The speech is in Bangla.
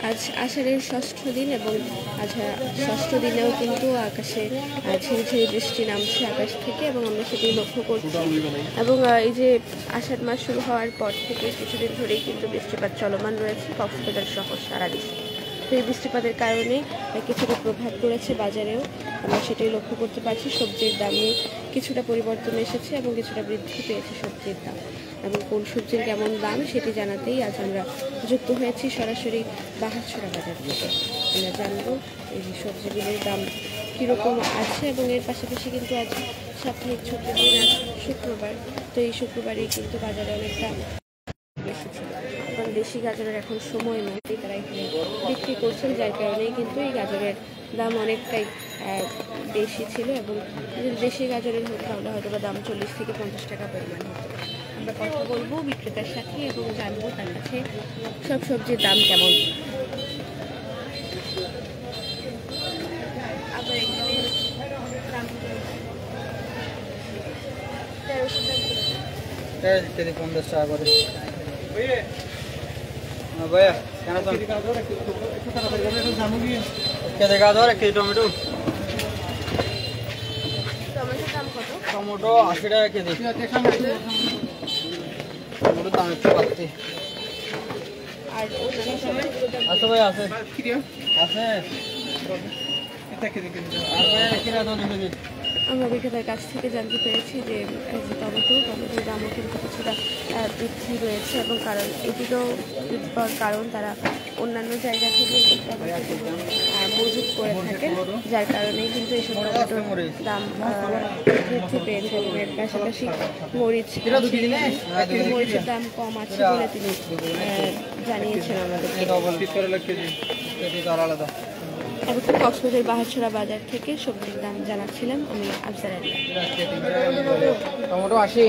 আজ আষাঢ়ের ষষ্ঠ দিন এবং আজ ষষ্ঠ দিনেও কিন্তু আকাশে ঝিরি ঝিরি বৃষ্টি নামছে আকাশ থেকে এবং আমরা সেটি লক্ষ্য করছি। এবং এই যে আষাঢ় মাস শুরু হওয়ার পর থেকে কিছুদিন ধরেই কিন্তু বৃষ্টিপাত চলমান রয়েছে কক্সবাজার সহ সারা দেশে। তো এই বৃষ্টিপাতের কারণে কিছুটা প্রভাব পড়েছে বাজারেও, আমরা সেটাই লক্ষ্য করতে পারছি। সবজির দামে কিছুটা পরিবর্তন এসেছে এবং কিছুটা বৃদ্ধি পেয়েছে সবজির দাম, এবং কোন সবজির কেমন দাম সেটি জানাতেই আজ আমরা যুক্ত হয়েছি সরাসরি বাহারছড়া বাজার থেকে। আমরা জানবো এই সবজিগুলির দাম কীরকম আছে, এবং এর পাশাপাশি কিন্তু আজ সাপ্তাহিক ছুটির দিন, আজ শুক্রবার। তো এই শুক্রবারেই কিন্তু বাজারে অনেকটা বেশি ছিল, এবং দেশি গাজরের এখন সময় নেই, তারা এখানে বিক্রি করছেন, যার কারণেই কিন্তু এই গাজরের দাম অনেকটাই বেশি ছিল। এবং দেশি গাজরের হতো তাহলে হয়তো বা দাম 40 থেকে 50 টাকা পরিমাণ হতো। আমরা কথা বলবো বিক্রেতার সাথে এবং জানবো তার কাছে সব সবজির দাম কেমন। আবার এখানে দাম 50 টাকা করে। भैया क्या কেজি গাজর 1 কেজি টমেটো। টমেটোর দাম কত? টমেটো 80 টাকা কেজি। টমেটোর দাম একটু বাড়তি। আর আছে ভাই আছে আছে আমরা বিক্রেতার কাছ থেকে জানতে পেরেছি যে টমেটোর দামও কিন্তু কিছুটা বৃদ্ধি রয়েছে, এবং কারণ এটিকেও বৃদ্ধি পাওয়ার কারণ তারা অন্যান্য জায়গা থেকে মজুত করে থাকেন, যার কারণেই কিন্তু এইসব টমেটোর দাম বৃদ্ধি পেয়েছে। এবং এর পাশাপাশি মরিচের দাম কম আছে বলে তিনি জানিয়েছেন আমাদেরকে। কক্সবাজার বাহারছড়া বাজার থেকে সবজির দাম জানাচ্ছিলাম আমি আফজার আলী। টমেটো 80।